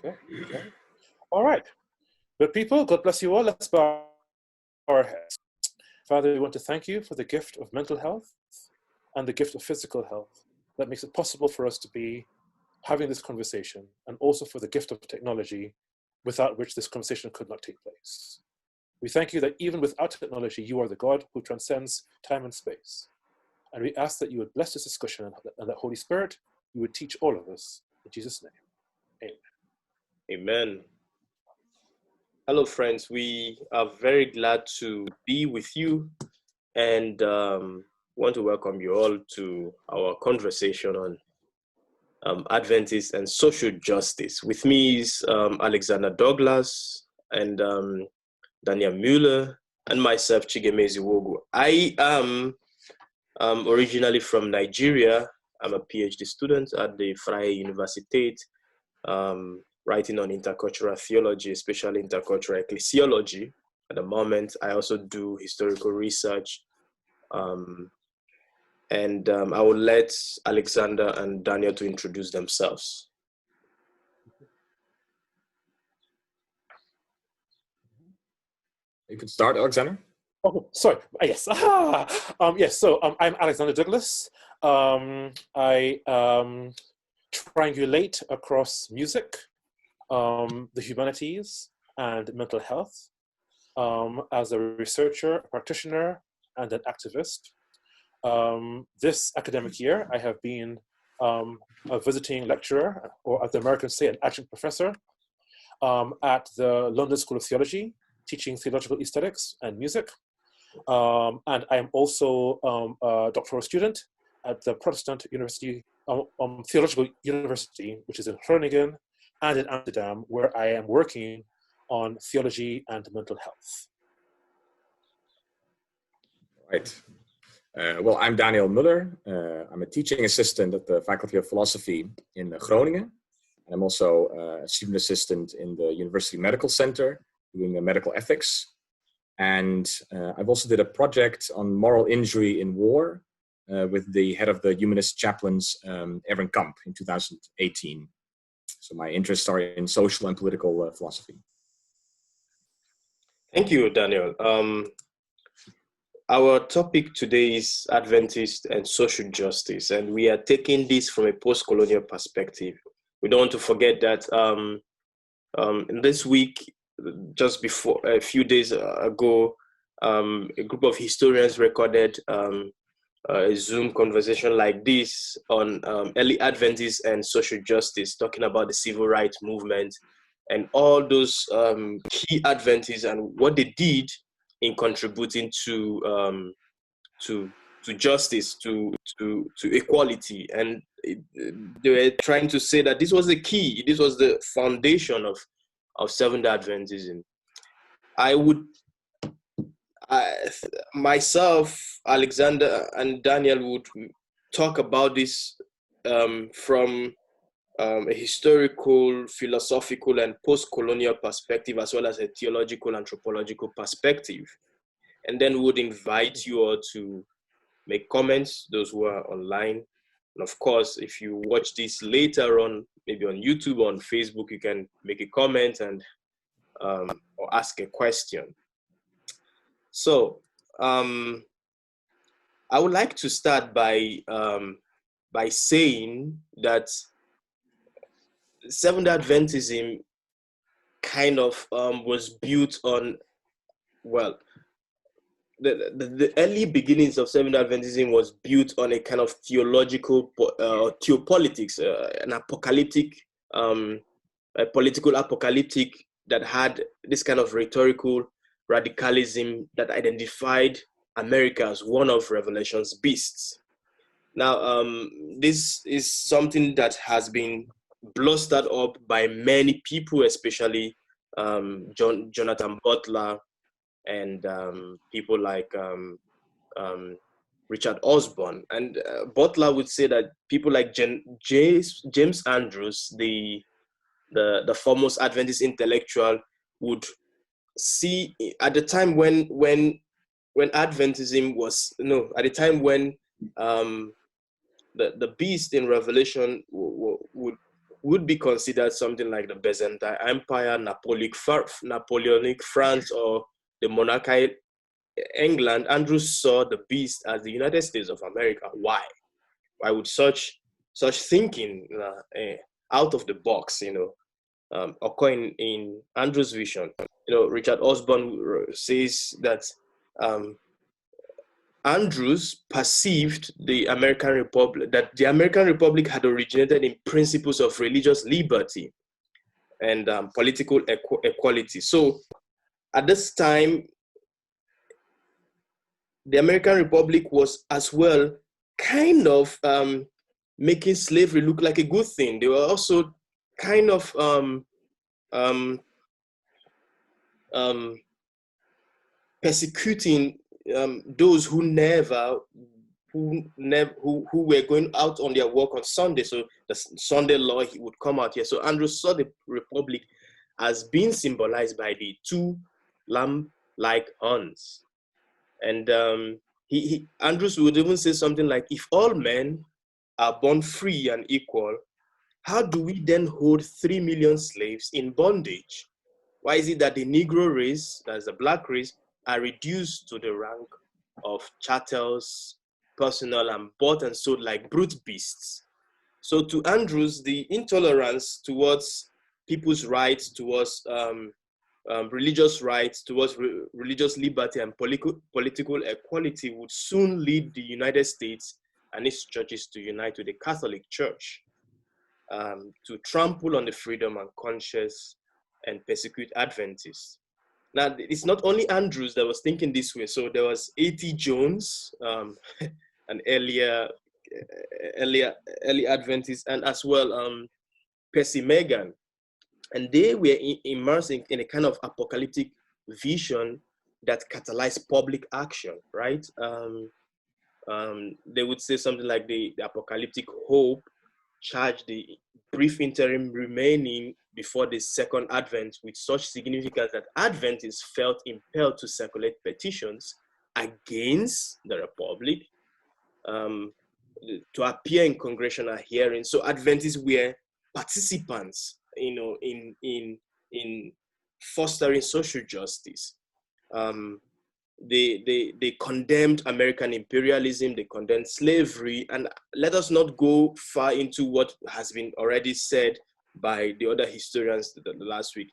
Okay. Okay. All right. Good people, God bless you all. Let's bow our heads. Father, we want to thank you for the gift of mental health and the gift of physical health that makes it possible for us to be having this conversation, and also for the gift of technology without which this conversation could not take place. We thank you that even without technology, you are the God who transcends time and space. And we ask that you would bless this discussion and that Holy Spirit, you would teach all of us. In Jesus' name, amen. Amen. Hello, friends. We are very glad to be with you and want to welcome you all to our conversation on Adventists and social justice. With me is Alexander Douglas and Daniel Müller and myself, Chigemezi Wogu. I am originally from Nigeria. I'm a PhD student at the Freie Universität, writing on intercultural theology, especially intercultural ecclesiology. At the moment, I also do historical research. And I will let Alexander and Daniel to introduce themselves. You can start, Alexander. Oh, sorry. Yes. Yes. So I'm Alexander Douglas. I triangulate across music, the humanities, and mental health as a researcher, a practitioner, and an activist. This academic year, I have been a visiting lecturer, or as the Americans say, an adjunct professor, at the London School of Theology, teaching theological aesthetics and music. And I am also a doctoral student at the Protestant University, Theological University, which is in Groningen and in Amsterdam, where I am working on theology and mental health. Right. Well, I'm Daniel Müller. I'm a teaching assistant at the Faculty of Philosophy in Groningen. And I'm also a student assistant in the University Medical Center doing medical ethics. And I've also did a project on moral injury in war with the head of the Humanist Chaplains, Erwin Kamp, in 2018. So my interests are in social and political philosophy. Thank you, Daniel. Our topic today is Adventist and social justice, and we are taking this from a post-colonial perspective. We don't want to forget that in this week, just before a few days ago, a group of historians recorded a Zoom conversation like this on early Adventists and social justice, talking about the civil rights movement and all those key Adventists and what they did in contributing to justice, to equality. And they were trying to say that this was the key, this was the foundation of Seventh-day Adventism. Myself, Alexander, and Daniel would talk about this from a historical, philosophical, and post-colonial perspective, as well as a theological, anthropological perspective. And then we would invite you all to make comments, those who are online. And of course, if you watch this later on, maybe on YouTube or on Facebook, you can make a comment and or ask a question. So I would like to start by saying that Seventh-day Adventism kind of was built on, well, the early beginnings of Seventh-day Adventism was built on a kind of theological theopolitics, an apocalyptic, a political apocalyptic that had this kind of rhetorical radicalism that identified America as one of Revelation's beasts. Now, this is something that has been blustered up by many people, especially Jonathan Butler and people like Richard Osborne. And Butler would say that people like James Andrews, the foremost Adventist intellectual, would see at the time when Adventism was, at the time when the beast in Revelation would would be considered something like the Byzantine Empire, Napoleonic France, or the monarchical England, Andrews saw the beast as the United States of America. Why? Why would such thinking out of the box, occur in Andrews' vision? Richard Osborne says that Andrews perceived the American Republic had originated in principles of religious liberty and political equality. So at this time, the American Republic was as well kind of making slavery look like a good thing. They were also kind of persecuting those who were going out on their work on Sunday. So the Sunday law would come out here. So Andrews saw the Republic as being symbolized by the two lamb-like horns. And Andrews would even say something like, if all men are born free and equal, how do we then hold 3 million slaves in bondage? Why is it that the Negro race, that's the black race, are reduced to the rank of chattels, personal, and bought and sold like brute beasts? So to Andrews, the intolerance towards people's rights, towards religious rights, towards religious liberty and political equality would soon lead the United States and its churches to unite with the Catholic Church, to trample on the freedom and conscience and persecute Adventists. Now, it's not only Andrews that was thinking this way. So there was A.T. Jones, an early Adventist, and as well Percy Megan. And they were immersed in a kind of apocalyptic vision that catalyzed public action, right? They would say something like the apocalyptic hope charged the brief interim remaining before the second advent with such significance that Adventists felt impelled to circulate petitions against the Republic, to appear in congressional hearings. So Adventists were participants, in fostering social justice. They condemned American imperialism, they condemned slavery, and let us not go far into what has been already said by the other historians the last week.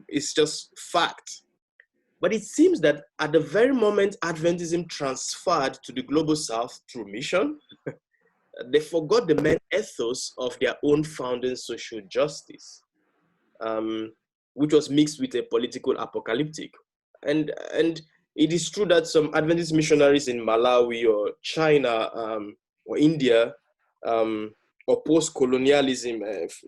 It's just fact. But it seems that at the very moment Adventism transferred to the global South through mission, they forgot the main ethos of their own founding social justice, which was mixed with a political apocalyptic. And it is true that some Adventist missionaries in Malawi or China or India or post-colonialism,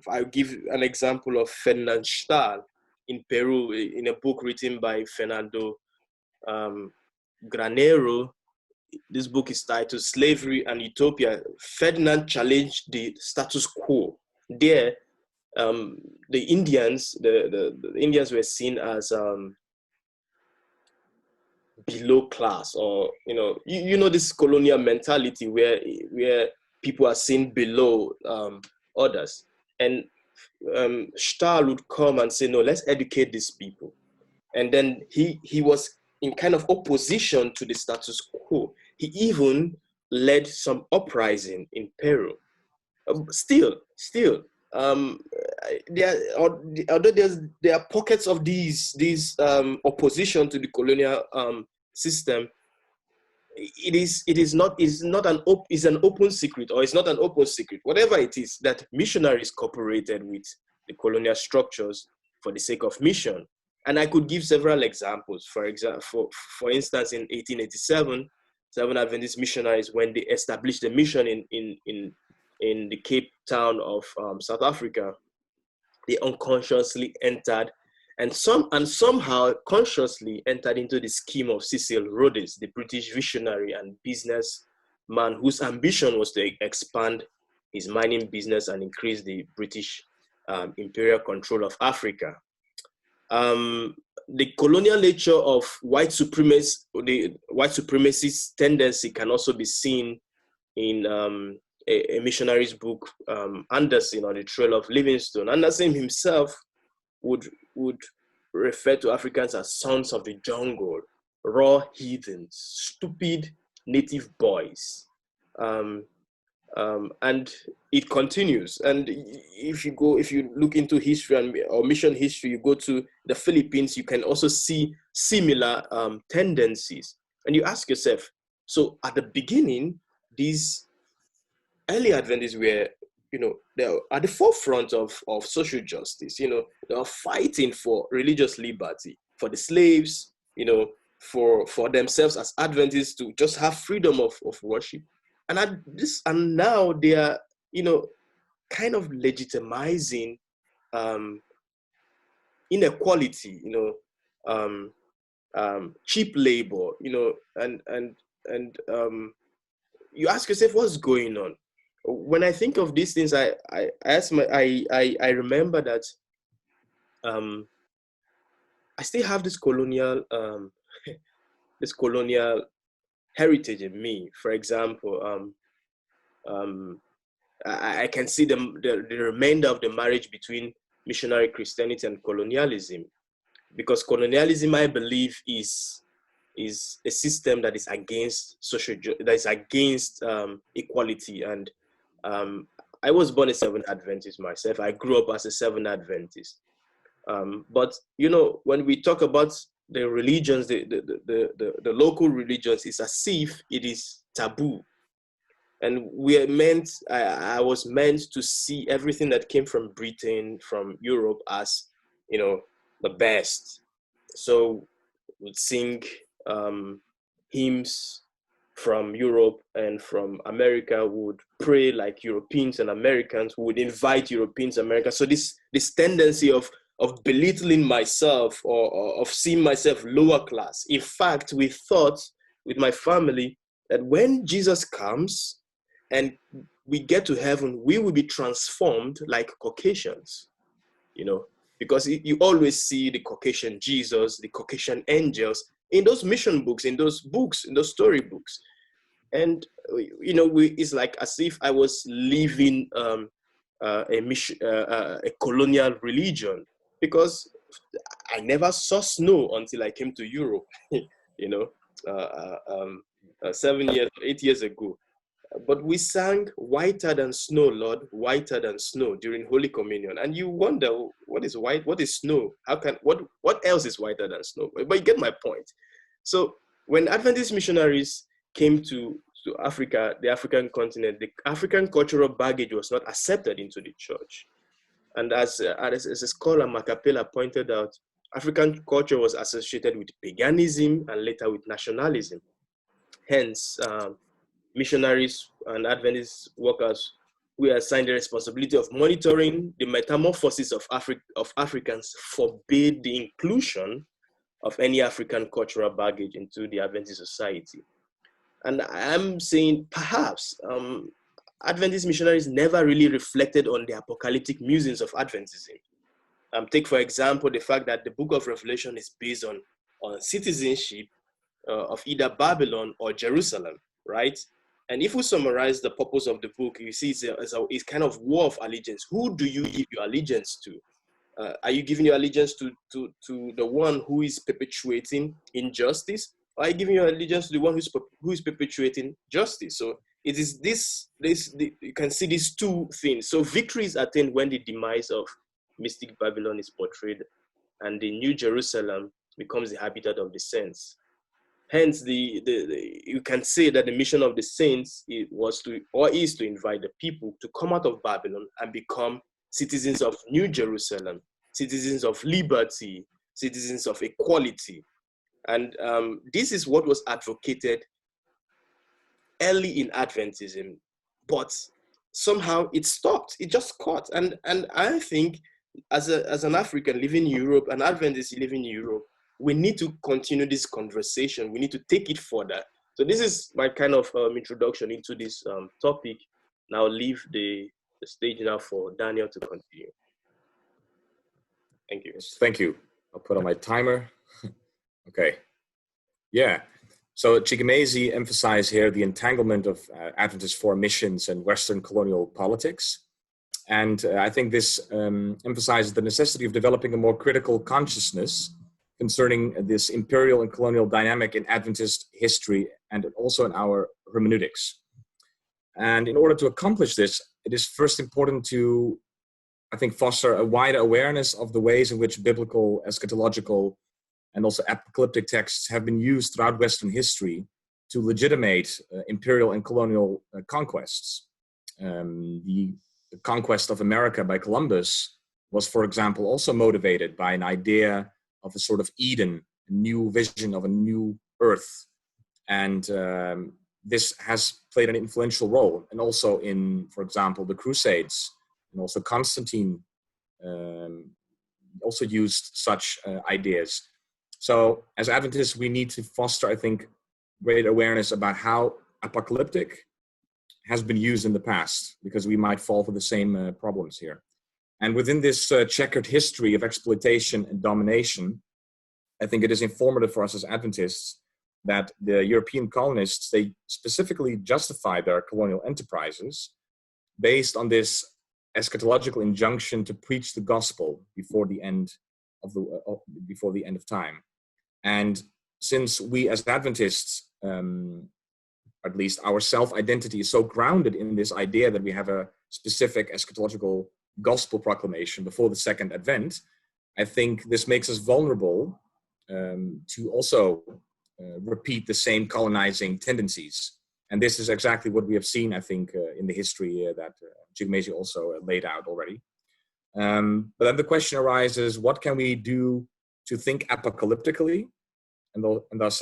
I'll give an example of Ferdinand Stahl in Peru, in a book written by Fernando Granero. This book is titled Slavery and Utopia. Ferdinand challenged the status quo. There, the Indians were seen as below class, or this colonial mentality where people are seen below others. And Stahl would come and say, no, let's educate these people. And then he was in kind of opposition to the status quo. He even led some uprising in Peru. Still, although there are pockets of these opposition to the colonial system, it's an open secret, or it's not an open secret, whatever it is, that missionaries cooperated with the colonial structures for the sake of mission. And I could give several examples. For instance, in 1887, 7 Adventist missionaries, when they established a mission in the Cape Town of South Africa, they unconsciously entered and somehow consciously entered into the scheme of Cecil Rhodes, the British visionary and businessman whose ambition was to expand his mining business and increase the British imperial control of Africa. The colonial nature of white supremacy tendency can also be seen in a missionary's book, Anderson, on the Trail of Livingstone. Anderson himself would refer to Africans as sons of the jungle, raw heathens, stupid native boys. And it continues. And if you look into history or mission history, you go to the Philippines, you can also see similar tendencies. And you ask yourself, so at the beginning, these early Adventists were, they're at the forefront of social justice. They are fighting for religious liberty, for the slaves, for themselves as Adventists to just have freedom of worship. And now they are, kind of legitimizing inequality, cheap labor, and you ask yourself, what's going on? When I think of these things, I remember that I still have this colonial heritage in me. For example, I can see the remainder of the marriage between missionary Christianity and colonialism, because colonialism, I believe, is a system that is against equality. And I was born a Seventh Adventist myself. I grew up as a Seventh Adventist. But when we talk about the religions, the local religions, it's as if it is taboo. And I was meant to see everything that came from Britain, from Europe, as the best. So we'd sing hymns from Europe and from America, would pray like Europeans and Americans, would invite Europeans, Americans. So this tendency of belittling myself or of seeing myself lower class. In fact, we thought with my family that when Jesus comes and we get to heaven, we will be transformed like Caucasians, because you always see the Caucasian Jesus, the Caucasian angels in those mission books, in those story books. And, it's like as if I was living a colonial religion, because I never saw snow until I came to Europe, 8 years ago. But we sang "Whiter Than Snow, Lord, Whiter Than Snow" during Holy Communion. And you wonder, what is white? What is snow? What else is whiter than snow? But you get my point. So when Adventist missionaries came to Africa, the African continent, the African cultural baggage was not accepted into the church. And as a scholar, Macapela pointed out, African culture was associated with paganism and later with nationalism. Hence, missionaries and Adventist workers, we are assigned the responsibility of monitoring the metamorphosis of Africans, forbade the inclusion of any African cultural baggage into the Adventist society. And I'm saying perhaps Adventist missionaries never really reflected on the apocalyptic musings of Adventism. Take, for example, the fact that the book of Revelation is based on citizenship of either Babylon or Jerusalem, right? And if we summarize the purpose of the book, you see it's kind of war of allegiance. Who do you give your allegiance to? Are you giving your allegiance to the one who is perpetuating injustice? Or are you giving your allegiance to the one who is perpetuating justice? So it is you can see these two things. So victory is attained when the demise of mystic Babylon is portrayed, and the New Jerusalem becomes the habitat of the saints. Hence, you can say that the mission of the saints is to invite the people to come out of Babylon and become citizens of New Jerusalem, citizens of liberty, citizens of equality. And this is what was advocated early in Adventism, but somehow it stopped. It just caught. And I think as an African living in Europe, an Adventist living in Europe, we need to continue this conversation. We need to take it further. So this is my kind of introduction into this topic. Now I'll leave the stage now for Daniel to continue. Thank you. Thank you. I'll put on my timer. Okay. Yeah. So Chigemezi emphasized here the entanglement of Adventist foreign missions and Western colonial politics. And I think this emphasizes the necessity of developing a more critical consciousness concerning this imperial and colonial dynamic in Adventist history and also in our hermeneutics. And in order to accomplish this, it is first important to, I think, foster a wider awareness of the ways in which biblical, eschatological, and also apocalyptic texts have been used throughout Western history to legitimate imperial and colonial conquests. The conquest of America by Columbus was, for example, also motivated by an idea of a sort of Eden, a new vision of a new earth. And this has played an influential role. And also in, for example, the Crusades, and also Constantine also used such ideas. So as Adventists, we need to foster, I think, great awareness about how apocalyptic has been used in the past, because we might fall for the same problems here. And within this checkered history of exploitation and domination, I think it is informative for us as Adventists that the European colonists, they specifically justified their colonial enterprises based on this eschatological injunction to preach the gospel before the end of time. And since we as Adventists, at least our self-identity is so grounded in this idea that we have a specific eschatological gospel proclamation before the second advent, I think this makes us vulnerable to also repeat the same colonizing tendencies. And this is exactly what we have seen, I think, in the history that Chigemezi also laid out already. But then the question arises, what can we do to think apocalyptically, and thus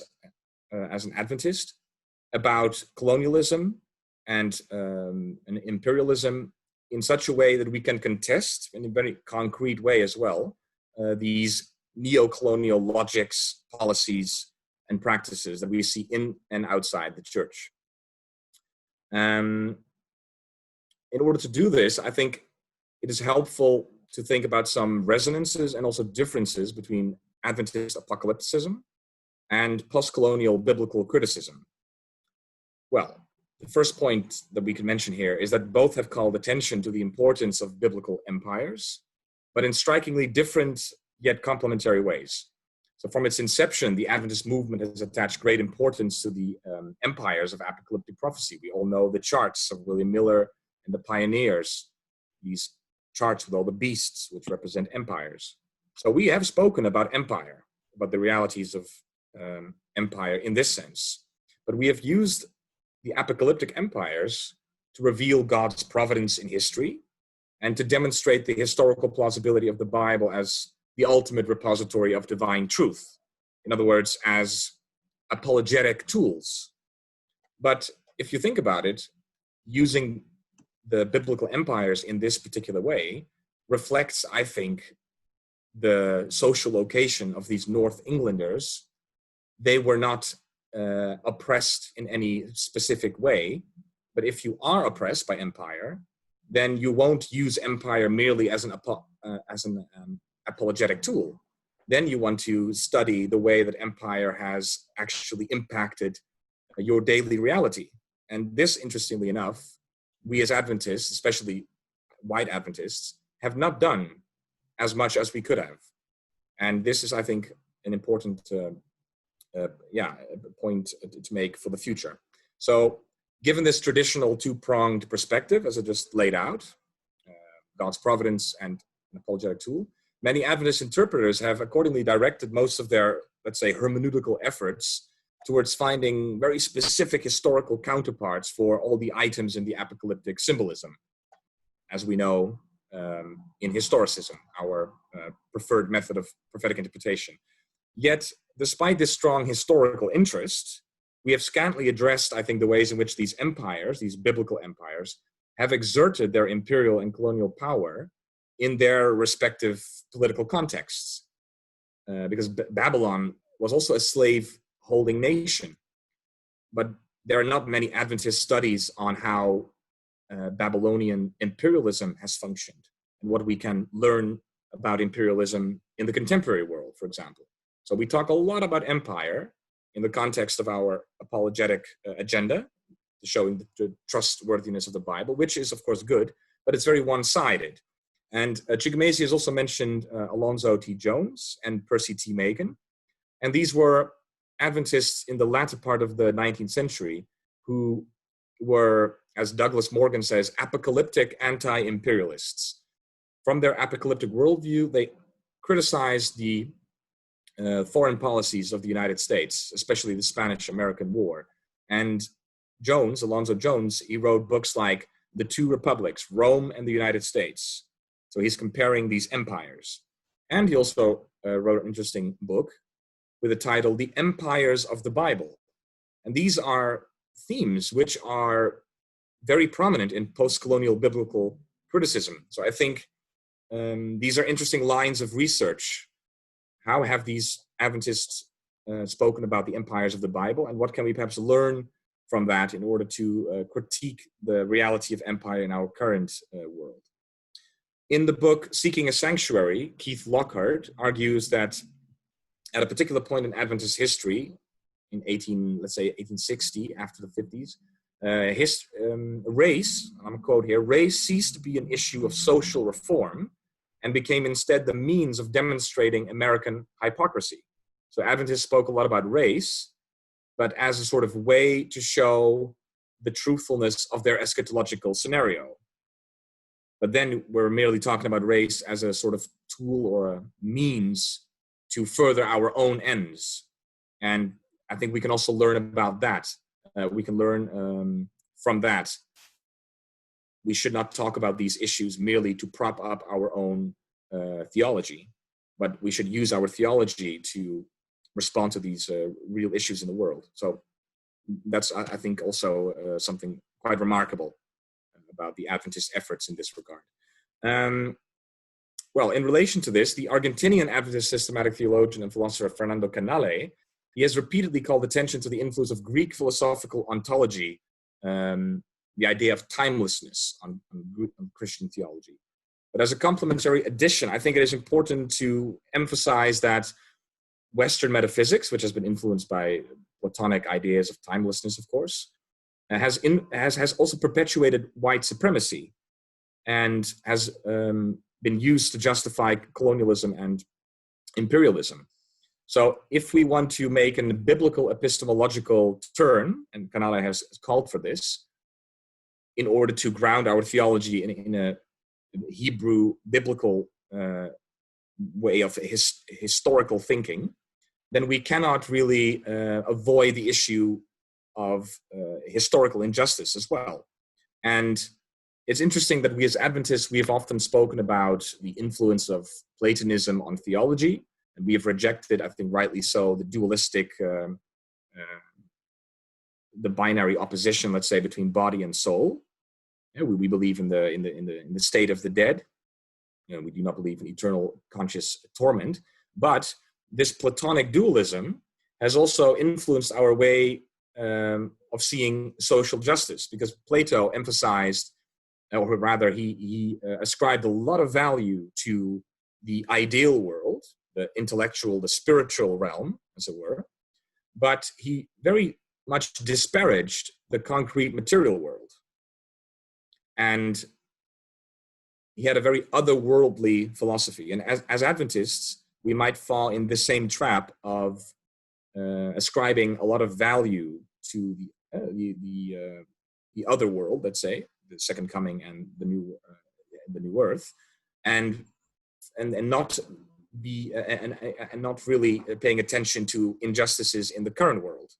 as an Adventist, about colonialism and imperialism in such a way that we can contest, in a very concrete way as well, these neo-colonial logics, policies, and practices that we see in and outside the church. In order to do this, I think it is helpful to think about some resonances and also differences between Adventist apocalypticism and postcolonial biblical criticism. Well, the first point that we can mention here is that both have called attention to the importance of biblical empires, but in strikingly different yet complementary ways. So from its inception, the Adventist movement has attached great importance to the empires of apocalyptic prophecy. We all know the charts of William Müller and the pioneers, these charts with all the beasts, which represent empires. So we have spoken about empire, about the realities of empire in this sense. But we have used the apocalyptic empires to reveal God's providence in history and to demonstrate the historical plausibility of the Bible as the ultimate repository of divine truth. In other words, as apologetic tools. But if you think about it, using the biblical empires in this particular way reflects, I think, the social location of these North Englanders. They were not oppressed in any specific way, but if you are oppressed by empire, then you won't use empire merely as an apologetic tool. Then you want to study the way that empire has actually impacted your daily reality. And this, interestingly enough, we as Adventists, especially white Adventists, have not done as much as we could have. And this is, I think, an important point to make for the future. So given this traditional two-pronged perspective, as I just laid out, God's providence and an apologetic tool, many Adventist interpreters have accordingly directed most of their, let's say, hermeneutical efforts towards finding very specific historical counterparts for all the items in the apocalyptic symbolism, as we know in historicism, our preferred method of prophetic interpretation. Yet, despite this strong historical interest, we have scantily addressed, I think, the ways in which these empires, these biblical empires, have exerted their imperial and colonial power in their respective political contexts. Because Babylon was also a slave-holding nation. But there are not many Adventist studies on how Babylonian imperialism has functioned and what we can learn about imperialism in the contemporary world, for example. So we talk a lot about empire, in the context of our apologetic agenda, showing the trustworthiness of the Bible, which is, of course, good, but it's very one-sided. And Chigemezi has also mentioned Alonzo T. Jones and Percy T. Magan. And these were Adventists in the latter part of the 19th century who were, as Douglas Morgan says, apocalyptic anti-imperialists. From their apocalyptic worldview, they criticized the foreign policies of the United States, especially the Spanish-American War. And Jones, Alonzo Jones, he wrote books like The Two Republics, Rome and the United States. So he's comparing these empires. And he also wrote an interesting book with the title, The Empires of the Bible. And these are themes which are very prominent in post-colonial biblical criticism. So I think these are interesting lines of research. How have these Adventists spoken about the empires of the Bible, and what can we perhaps learn from that in order to critique the reality of empire in our current world? In the book Seeking a Sanctuary, Keith Lockhart argues that at a particular point in Adventist history, in 1860, after the 50s, race, I'm going to quote here, race ceased to be an issue of social reform and became instead the means of demonstrating American hypocrisy. So Adventists spoke a lot about race, but as a sort of way to show the truthfulness of their eschatological scenario. But then we're merely talking about race as a sort of tool or a means to further our own ends. And I think we can also learn about that. We can learn from that. We should not talk about these issues merely to prop up our own theology, but we should use our theology to respond to these real issues in the world. So that's, I think, also something quite remarkable about the Adventist efforts in this regard. Well, in relation to this, the Argentinian Adventist systematic theologian and philosopher Fernando Canale, he has repeatedly called attention to the influence of Greek philosophical ontology, the idea of timelessness on Christian theology. But as a complementary addition, I think it is important to emphasize that Western metaphysics, which has been influenced by Platonic ideas of timelessness, of course, has also perpetuated white supremacy and has been used to justify colonialism and imperialism. So if we want to make a biblical epistemological turn, and Canale has called for this, in order to ground our theology in a Hebrew biblical way of historical thinking, then we cannot really avoid the issue of historical injustice as well. And it's interesting that we as Adventists, we have often spoken about the influence of Platonism on theology, and we have rejected, I think rightly so, the dualistic, the binary opposition, let's say, between body and soul. Yeah, we believe in the state of the dead. You know, we do not believe in eternal conscious torment. But this Platonic dualism has also influenced our way of seeing social justice, because Plato emphasized, or rather he ascribed a lot of value to the ideal world, the intellectual, the spiritual realm, as it were, but he very much disparaged the concrete material world. And he had a very otherworldly philosophy. And as Adventists, we might fall in the same trap of ascribing a lot of value to the other world, let's say, the second coming and the new earth, and not really paying attention to injustices in the current world.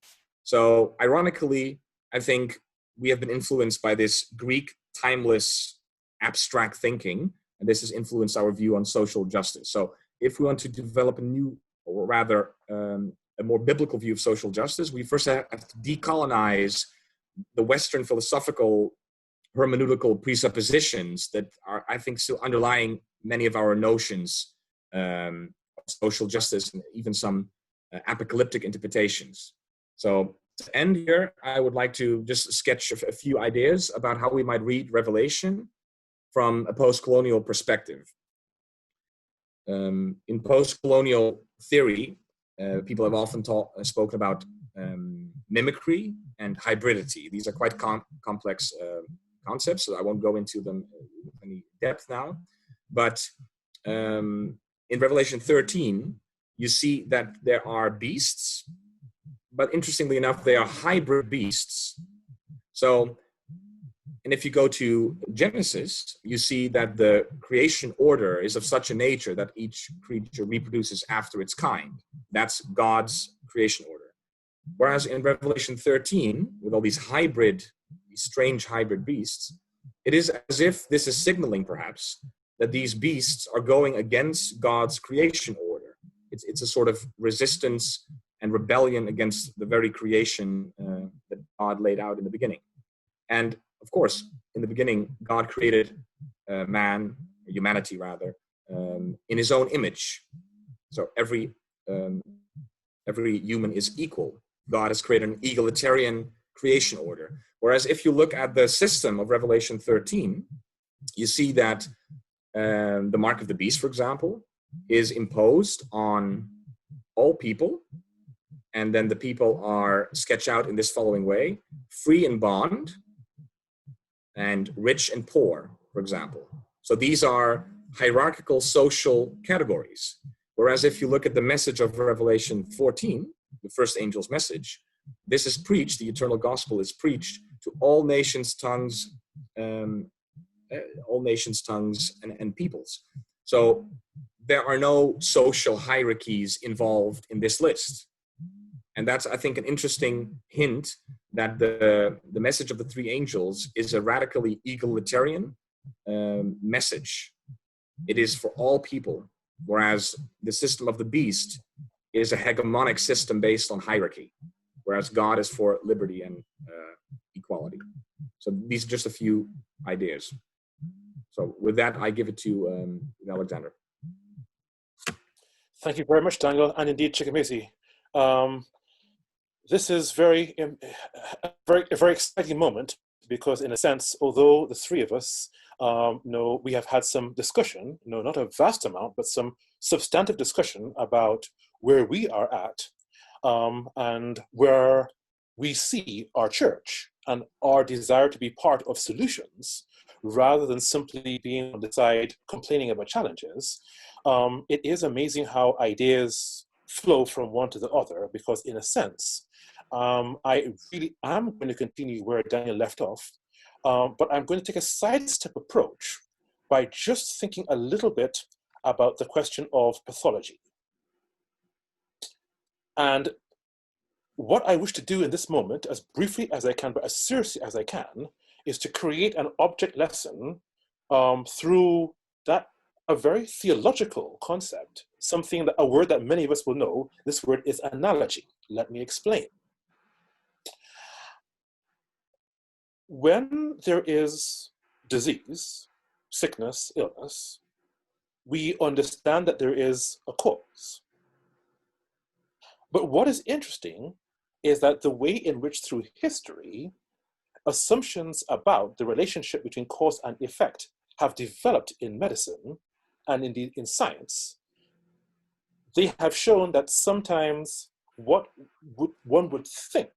So ironically, I think we have been influenced by this Greek timeless abstract thinking, and this has influenced our view on social justice. So if we want to develop a new, or rather a more biblical view of social justice, we first have to decolonize the Western philosophical hermeneutical presuppositions that are, I think, still underlying many of our notions of social justice and even some apocalyptic interpretations. So to end here, I would like to just sketch a few ideas about how we might read Revelation from a post-colonial perspective. In post-colonial theory, people have often spoken about mimicry, and hybridity. These are quite complex concepts, so I won't go into them with any depth now. But in Revelation 13, you see that there are beasts, but interestingly enough, they are hybrid beasts. So, and if you go to Genesis, you see that the creation order is of such a nature that each creature reproduces after its kind. That's God's creation order. Whereas in Revelation 13, with all these strange hybrid beasts, it is as if this is signaling perhaps that these beasts are going against God's creation order. It's a sort of resistance and rebellion against the very creation that God laid out in the beginning. And of course, in the beginning, God created humanity rather, in his own image. So every human is equal. God has created an egalitarian creation order. Whereas if you look at the system of Revelation 13, you see that the mark of the beast, for example, is imposed on all people. And then the people are sketched out in this following way: free and bond, and rich and poor, for example. So these are hierarchical social categories. Whereas if you look at the message of Revelation 14, the first angel's message, this is preached, the eternal gospel is preached to all nations, tongues, and peoples. So there are no social hierarchies involved in this list. And that's, I think, an interesting hint that the message of the three angels is a radically egalitarian message. It is for all people, whereas the system of the beast is a hegemonic system based on hierarchy, whereas God is for liberty and equality. So these are just a few ideas. So with that, I give it to Alexander. Thank you very much, Daniel, and indeed, Chigemezi. This is a very exciting moment, because in a sense, although the three of us know we have had some discussion, not a vast amount, but some substantive discussion about where we are at and where we see our church and our desire to be part of solutions rather than simply being on the side complaining about challenges. It is amazing how ideas flow from one to the other, because in a sense, I really am going to continue where Daniel left off, but I'm going to take a sidestep approach by just thinking a little bit about the question of pathology. And what I wish to do in this moment, as briefly as I can, but as seriously as I can, is to create an object lesson through a very theological concept, a word that many of us will know. This word is analogy. Let me explain. When there is disease, sickness, illness, we understand that there is a cause. But what is interesting is that the way in which through history, assumptions about the relationship between cause and effect have developed in medicine and indeed in science, they have shown that sometimes what one would think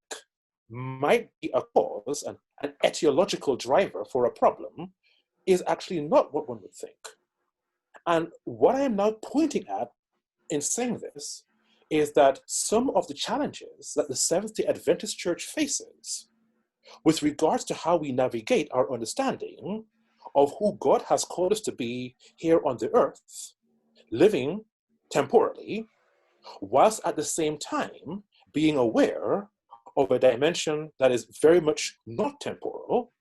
might be a cause, an etiological driver for a problem, is actually not what one would think. And what I am now pointing at in saying this is that some of the challenges that the Seventh-day Adventist Church faces with regards to how we navigate our understanding of who God has called us to be here on the earth, living temporally, whilst at the same time being aware of a dimension that is very much not temporal.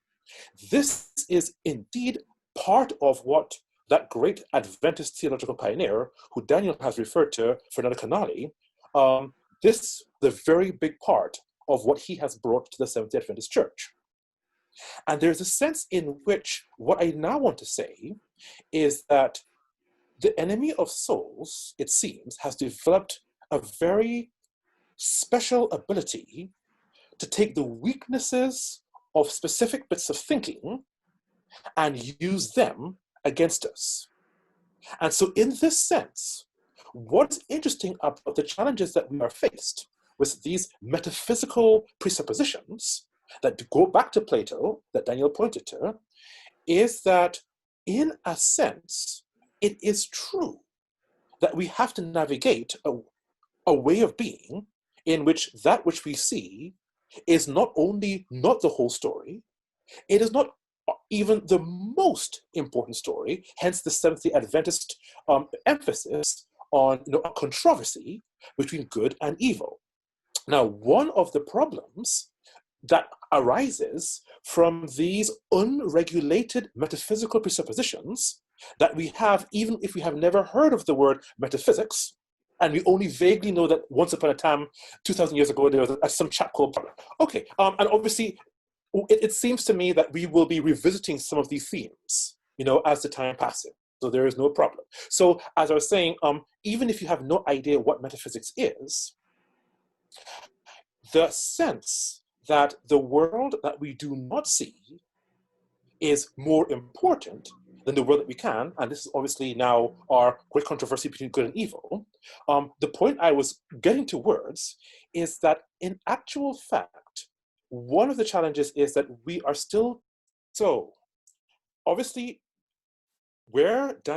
This is indeed part of what that great Adventist theological pioneer, who Daniel has referred to, Fernando Canali, the very big part of what he has brought to the Seventh-day Adventist Church. And there's a sense in which what I now want to say is that the enemy of souls, it seems, has developed a very special ability to take the weaknesses of specific bits of thinking and use them against us. And so in this sense, what's interesting about the challenges that we are faced with these metaphysical presuppositions that go back to Plato, that Daniel pointed to, is that in a sense, it is true that we have to navigate a way of being in which that which we see is not only not the whole story, it is not even the most important story, hence the Seventh-day Adventist emphasis on a controversy between good and evil. Now, one of the problems that arises from these unregulated metaphysical presuppositions that we have, even if we have never heard of the word metaphysics, and we only vaguely know that once upon a time, 2,000 years ago, there was some chap called, okay, and obviously, it seems to me that we will be revisiting some of these themes, as the time passes. So there is no problem. So as I was saying, even if you have no idea what metaphysics is, the sense that the world that we do not see is more important than the world that we can, and this is obviously now our great controversy between good and evil. The point I was getting towards is that in actual fact, one of the challenges is that we are still, so obviously where Daniel